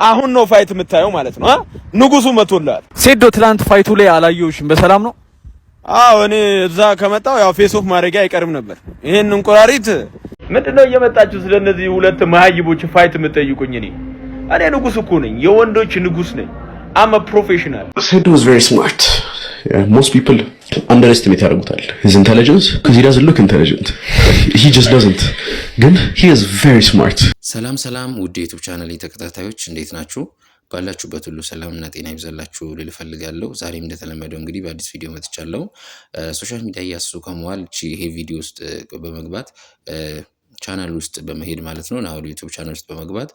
አሁን ነው ፋይት የምታየው ማለት ነው። ንጉሱ መቶላል። ሴዶ ትላንት ፋይቱ ላይ አላየሁሽም። በሰላም ነው? አዎ እኔ እዛ ከመጣው ያው ፌስ ኦፍ ማድረጊያ አይቀርም ነበር። ይሄን እንቁራሪት ምንድነው እየመጣችሁ ስለነዚህ ሁለት መሀይቦች ፋይት የምትጠይቁኝ? እኔ ንጉስ እኮ ነኝ፣ የወንዶች ንጉስ ነኝ። I'm a professional. Sedo is very smart. Yeah, most people underestimate ያደርጉታል his intelligence because he doesn't look intelligent. He just doesn't. ግን he is very smart. ሰላም ውድ የዩቲዩብ ቻናል ተከታታዮች እንዴት ናችሁ? ባላችሁበት ሁሉ ሰላምና ጤና ይብዛላችሁ ልል ፈልጋለሁ። ዛሬም እንደተለመደው እንግዲህ በአዲስ ቪዲዮ መጥቻለሁ። ሶሻል ሚዲያ ያሱ ከመዋል ይሄ ቪዲዮ ውስጥ በመግባት ቻናል ውስጥ በመሄድ ማለት ነው ናው ዩቲዩብ ቻናል ውስጥ በመግባት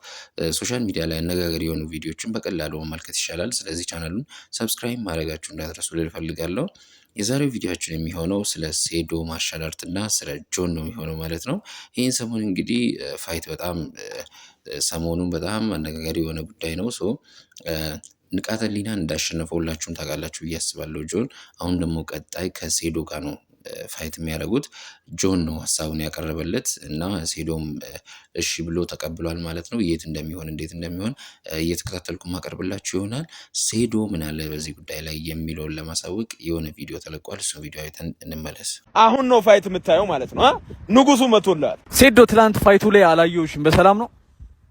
ሶሻል ሚዲያ ላይ አነጋገር የሆኑ ቪዲዮዎችን በቀላሉ መመልከት ይቻላል። ስለዚህ ቻናሉን ሰብስክራይብ ማድረጋችሁ እንዳትረሱ ልል ፈልጋለሁ። የዛሬው ቪዲዮአችን የሚሆነው ስለ ሴዶ ማርሻል አርት እና ስለ ጆን ነው የሚሆነው ማለት ነው። ይህን ሰሞን እንግዲህ ፋይት በጣም ሰሞኑን በጣም አነጋጋሪ የሆነ ጉዳይ ነው። ንቃተ ህሊናን እንዳሸነፈውላችሁም ታውቃላችሁ ብዬ አስባለሁ። ጆን አሁን ደግሞ ቀጣይ ከሴዶ ጋር ነው ፋይት የሚያደርጉት። ጆን ነው ሐሳቡን ያቀረበለት እና ሴዶም እሺ ብሎ ተቀብሏል ማለት ነው። የት እንደሚሆን እንዴት እንደሚሆን እየተከታተልኩ ማቀርብላችሁ ይሆናል። ሴዶ ምን አለ በዚህ ጉዳይ ላይ የሚለውን ለማሳወቅ የሆነ ቪዲዮ ተለቋል። እሱ ቪዲዮ አይተን እንመለስ። አሁን ነው ፋይት የምታየው ማለት ነው። ንጉሱ መቶላል። ሴዶ ትላንት ፋይቱ ላይ አላየሁሽም። በሰላም ነው?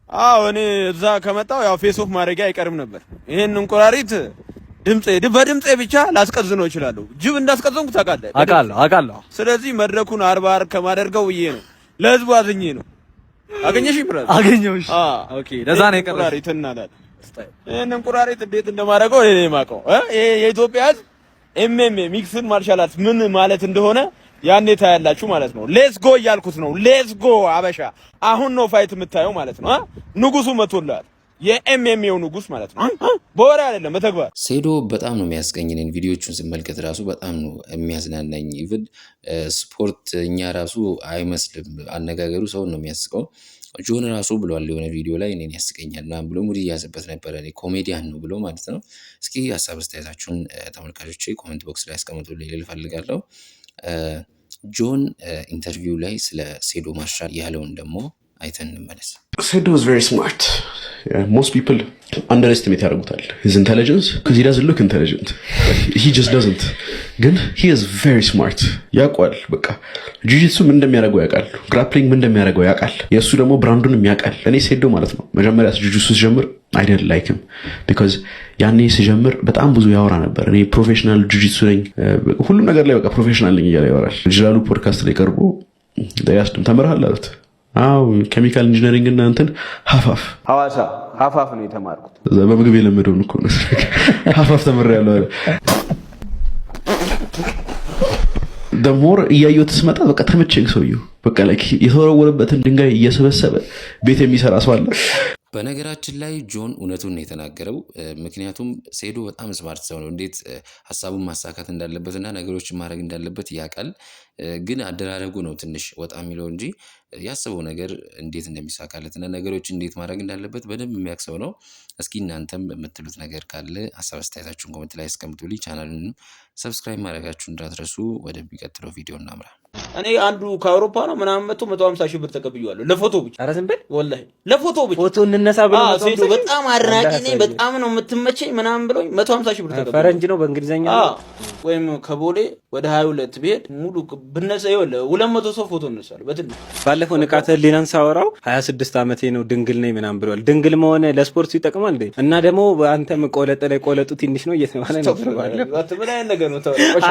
አዎ እኔ እዛ ከመጣው ያው ፌስ ኦፍ ማድረጊያ አይቀርም ነበር። ይሄን እንቁራሪት በድምጼ ብቻ ላስቀዝነው እችላለሁ። ጅብ እንዳስቀዘንኩ ታውቃለህ? አውቃለሁ። ስለዚህ መድረኩን 40 ከማደርገው ብዬ ነው፣ ለህዝቡ አዝኜ ነው። አገኘሽ ብራዝ? አገኘሁሽ። ኦኬ ለዛ ነው የቀረሽ። እንቁራሪት እናዳል። ይሄን እንቁራሪት እንዴት እንደማደርገው እኔ የማውቀው ይሄ የኢትዮጵያ ህዝብ ኤምኤምኤ ሚክስድ ማርሻል አርት ምን ማለት እንደሆነ ያኔ ታያላችሁ ማለት ነው። ሌትስ ጎ እያልኩት ነው። ሌትስ ጎ አበሻ። አሁን ነው ፋይት የምታየው ማለት ነው። ንጉሱ መቶላል። የኤምኤምኤው ንጉስ ማለት ነው። በወሬ አይደለም በተግባር። ሴዶ በጣም ነው የሚያስቀኝነኝ። ቪዲዮቹን ስመልከት ራሱ በጣም ነው የሚያዝናናኝ። ኢቭን ስፖርት እኛ ራሱ አይመስልም አነጋገሩ፣ ሰው ነው የሚያስቀው። ጆን ራሱ ብሏል የሆነ ቪዲዮ ላይ እኔን ያስቀኛል ምናምን ብሎ ሙድ እያዘበት ነበረ። ኮሜዲያን ነው ብሎ ማለት ነው። እስኪ ሀሳብ አስተያየታችሁን ተመልካቾቼ ኮሜንት ቦክስ ላይ አስቀምጡልኝ ልል እፈልጋለሁ። ጆን ኢንተርቪው ላይ ስለ ሴዶ ማርሻል ያለውን ደግሞ አይተን እንመለስ። Sedo is very smart. Yeah, most people underestimate ያደርጉታል his intelligence because he doesn't look intelligent. He just doesn't. ግን he is very smart. ያውቃል በቃ ጂጂትሱ ምን እንደሚያደርገው ያውቃል። ግራፕሊንግ ምን እንደሚያደርገው ያውቃል። የእሱ ደግሞ ብራንዱንም ያውቃል። እኔ ሴዶ ማለት ነው መጀመሪያ ጂጂትሱ ሲጀምር I didn't like him because ያኔ ሲጀምር በጣም ብዙ ያወራ ነበር። እኔ ፕሮፌሽናል ጂጂትሱ ነኝ፣ ሁሉም ነገር ላይ በቃ ፕሮፌሽናል ነኝ እያለ ያወራል። ጅላሉ ፖድካስት ላይ ቀርቦ ያስደም ተመረሃል አሉት። አው ኬሚካል ኢንጂነሪንግ እና እንትን ሐፋፍ ሐዋሳ ሐፋፍ ነው የተማርኩት። በምግብ የለመደው እኮ ነው። ሐፋፍ ተመረያለሁ አለ። ደሞር እያየሁት ስመጣ በቃ ተመቸኝ ሰውየው። በቃ ላይ የተወረወረበትን ድንጋይ እየሰበሰበ ቤት የሚሰራ ሰው አለ። በነገራችን ላይ ጆን እውነቱን የተናገረው ምክንያቱም ሴዶ በጣም ስማርት ሰው ነው። እንዴት ሐሳቡን ማሳካት እንዳለበትና ነገሮችን ማድረግ እንዳለበት ያውቃል። ግን አደራረጉ ነው ትንሽ ወጣ የሚለው እንጂ ያሰበው ነገር እንዴት እንደሚሳካለትና ነገሮች እንዴት ማድረግ እንዳለበት በደንብ የሚያክሰው ነው። እስኪ እናንተም የምትሉት ነገር ካለ ሐሳብ አስተያየታችሁን ኮሜንት ላይ አስቀምጡልኝ። ቻናሉንም ሰብስክራይብ ማድረጋችሁን እንዳትረሱ። ወደሚቀጥለው ቪዲዮ እናምራ። እኔ አንዱ ከአውሮፓ ነው ምናምን መጥቶ 150 ሺህ ብር ተቀብያለሁ ለፎቶ ብቻ። ኧረ ዝም በል ወላሂ ለፎቶ ብቻ። ፎቶ እንነሳ ብሎ ሴዶ በጣም አድናቂ ነኝ በጣም ነው የምትመቸኝ ምናምን ብሎኝ 150 ሺህ ብር ተቀብያለሁ። ፈረንጅ ነው በእንግሊዘኛ ወይም ከቦሌ ወደ 22 ብሄድ ሙሉ ብነሳ ይወለ 200 ሰው ፎቶ እንነሳለሁ በትንሽ። ባለፈው ንቃተ ህሊናን ሳወራው 26 ዓመቴ ነው ድንግል ነኝ ምናምን ብሏል። ድንግል መሆን ለስፖርት ይጠቅማል እንዴ? እና ደግሞ አንተም ቆለጠ ላይ ቆለጡ ትንሽ ነው እየተባለ ነው ባለፈው። ምን አይነት ነገር ነው ተወራው?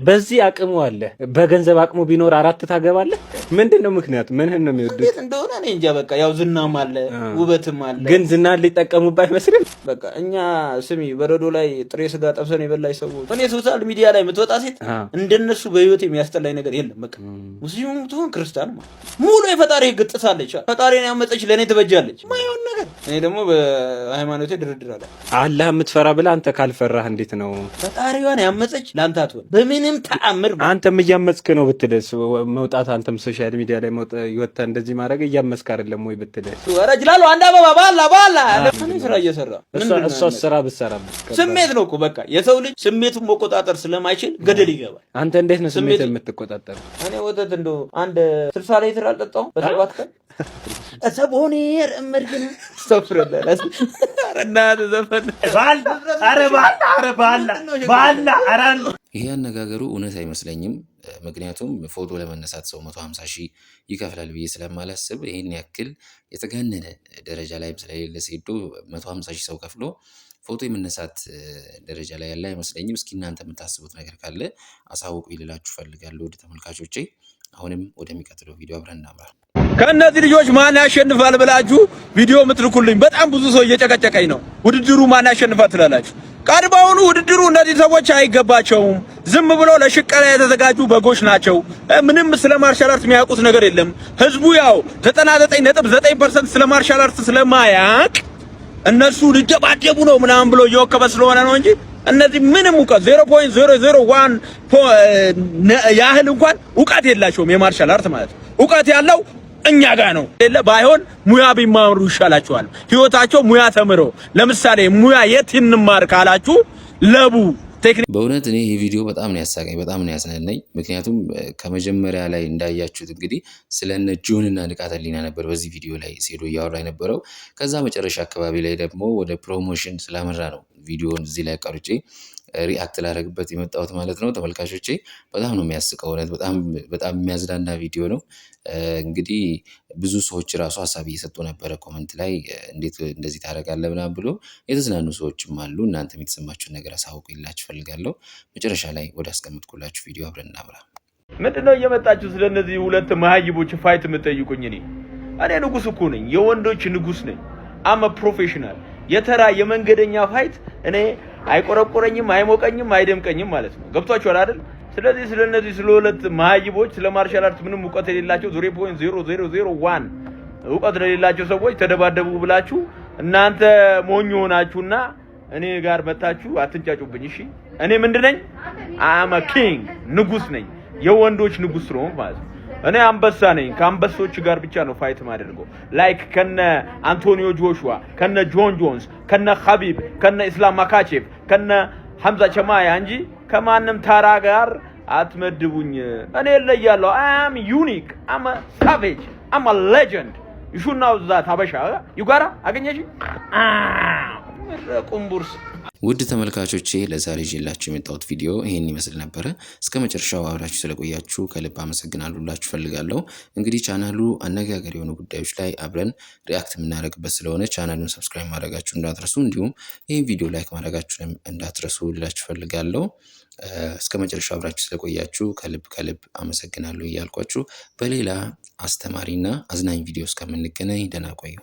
በዚህ አቅሙ አለ። በገንዘብ አቅሙ ቢኖር 4 ታገባለህ። ምንድነው ምክንያቱ? ምንህን ነው የሚወዱት? እንዴት እንደሆነ እኔ እንጃ። በቃ ያው ዝናም አለ ውበትም አለ። ግን ዝናን ሊጠቀሙበት አይመስልም። በቃ እኛ ስሚ በረዶ ላይ ጥሬ ስጋ ጠብሰን የበላሽ ሰዎች እኔ ሶሻል ሚዲያ ላይ የምትወጣ ሴት እንደነሱ በህይወት የሚያስጠላኝ ነገር የለም። በቃ ሙስሊሙም ትሆን ክርስቲያን ሙሉ የፈጣሪ ህግ ጥሳለች። ፈጣሪን ያመፀች ለእኔ ትበጃለች። ማይሆን ነገር እኔ ደግሞ በሃይማኖቴ ድርድር አለ። አላህ የምትፈራ ብለህ አንተ ካልፈራህ እንዴት ነው? ፈጣሪዋን ያመፀች ላንተ አትሆን በምንም ተአምር። አንተም እያመጽክ ነው ብትደስ መውጣት አንተም ሶሻል ሚዲያ ላይ ይወጣ እንደዚህ ማድረግ እያመጽ እየቀመስክ አይደለም ወይ ብትል ኧረ እችላለሁ። አንድ አበባ ባላ እኔ ስራ እየሰራ እሷ ስራ ብትሰራበት ስሜት ነው እኮ በቃ የሰው ልጅ ስሜቱን መቆጣጠር ስለማይችል ገደል ይገባል። አንተ እንዴት ነው ስሜት የምትቆጣጠረው? እኔ ወተት እንደው አንድ 60 ሊትር አልጠጣሁም በሰባት ቀን ሰቦኔር እመርግና ስተፍረለ አረና ዘፈን ባላ አራን ይሄ አነጋገሩ እውነት አይመስለኝም። ምክንያቱም ፎቶ ለመነሳት ሰው 150 ሺህ ይከፍላል ብዬ ስለማላስብ ይሄን ያክል የተጋነነ ደረጃ ላይም ስለሌለ ሴዶ 150 ሺህ ሰው ከፍሎ ፎቶ የመነሳት ደረጃ ላይ ያለ አይመስለኝም። እስኪ እናንተ የምታስቡት ነገር ካለ አሳውቁ ይልላችሁ ፈልጋለሁ ወደ ተመልካቾቼ። አሁንም ወደሚቀጥለው ቪዲዮ አብረን እናምራ። ከእነዚህ ልጆች ማን ያሸንፋል ብላችሁ ቪዲዮ የምትልኩልኝ በጣም ብዙ ሰው እየጨቀጨቀኝ ነው። ውድድሩ ማን ያሸንፋል ትላላችሁ? ቀድሞውኑ ውድድሩ እነዚህ ሰዎች አይገባቸውም። ዝም ብሎ ለሽቀላ የተዘጋጁ በጎች ናቸው። ምንም ስለ ማርሻል አርት የሚያውቁት ነገር የለም። ህዝቡ ያው 99.9% ስለ ማርሻል አርት ስለማያውቅ እነሱ ሊደባደቡ ነው ምናምን ብሎ እየወከበ ስለሆነ ነው እንጂ እነዚህ ምንም እውቀት 0.001 ያህል እንኳን እውቀት የላቸውም። የማርሻል አርት ማለት እውቀት ያለው እኛ ጋር ነው። ባይሆን ሙያ ቢማሩ ይሻላችኋል። ህይወታቸው ሙያ ተምሮ ለምሳሌ ሙያ የት እንማር ካላችሁ ለቡ ቴክኒክ። በእውነት እኔ ይሄ ቪዲዮ በጣም ነው ያሳቀኝ፣ በጣም ነው ያስነነኝ። ምክንያቱም ከመጀመሪያ ላይ እንዳያችሁት እንግዲህ ስለነ ጆንና ንቃተ ህሊና ነበር በዚህ ቪዲዮ ላይ ሴዶ እያወራ የነበረው። ከዛ መጨረሻ አካባቢ ላይ ደግሞ ወደ ፕሮሞሽን ስላመራ ነው ቪዲዮን እዚህ ላይ ቀርጬ ሪአክት ላደርግበት የመጣሁት ማለት ነው። ተመልካቾቼ በጣም ነው የሚያስቀው፣ እውነት በጣም የሚያዝናና ቪዲዮ ነው። እንግዲህ ብዙ ሰዎች ራሱ ሀሳብ እየሰጡ ነበረ ኮመንት ላይ እንዴት እንደዚህ ታደርጋለህ ምናምን ብሎ የተዝናኑ ሰዎችም አሉ። እናንተም የተሰማችሁን ነገር አሳውቁ ይላችሁ ፈልጋለሁ። መጨረሻ ላይ ወደ አስቀምጥኩላችሁ ቪዲዮ አብረን እናምራ። ምንድነው እየመጣችሁ ስለነዚህ ሁለት መሀይቦች ፋይት የምትጠይቁኝ? እኔ ንጉስ እኮ ነኝ፣ የወንዶች ንጉስ ነኝ። አመ ፕሮፌሽናል። የተራ የመንገደኛ ፋይት እኔ አይቆረቆረኝም፣ አይሞቀኝም፣ አይደምቀኝም ማለት ነው። ገብቷችኋል አይደል? ስለዚህ ስለነዚህ ስለሁለት መሀይቦች ስለ ማርሻል አርት ምንም እውቀት የሌላቸው 0.0001 እውቀት የሌላቸው ሰዎች ተደባደቡ ብላችሁ እናንተ ሞኝ ሆናችሁና እኔ ጋር መጣችሁ አትንጫጩብኝ። እሺ እኔ ምንድነኝ? አም አ ኪንግ፣ ንጉስ ነኝ። የወንዶች ንጉስ ነው ማለት ነው። እኔ አንበሳ ነኝ። ከአንበሶች ጋር ብቻ ነው ፋይት ማደርገው። ላይክ ከነ አንቶኒዮ ጆሹዋ፣ ከነ ጆን ጆንስ፣ ከነ ኻቢብ፣ ከነ ኢስላም ማካቼቭ፣ ከነ ሐምዛ ቸማያ እንጂ ከማንም ታራ ጋር አትመድቡኝ። እኔ እለያለሁ። አም ዩኒክ፣ አም ሳቬጅ፣ አም ሌጀንድ። you should know that ሀበሻ ይጓራ አገኘሽ ቁምቡርስ። ውድ ተመልካቾቼ ለዛሬ ይዤላችሁ የመጣሁት ቪዲዮ ይሄን ይመስል ነበረ። እስከ መጨረሻው አብራችሁ ስለቆያችሁ ከልብ አመሰግናለሁላችሁ ፈልጋለሁ። እንግዲህ ቻናሉ አነጋጋሪ የሆኑ ጉዳዮች ላይ አብረን ሪአክት የምናደርግበት ስለሆነ ቻናሉን ሰብስክራይብ ማድረጋችሁ እንዳትረሱ፣ እንዲሁም ይሄን ቪዲዮ ላይክ ማድረጋችሁንም እንዳትረሱ ልላችሁ ፈልጋለሁ። እስከ መጨረሻው አብራችሁ ስለቆያችሁ ከልብ አመሰግናለሁ እያልኳችሁ በሌላ አስተማሪና አዝናኝ ቪዲዮ እስከምንገናኝ ደህና ቆዩ።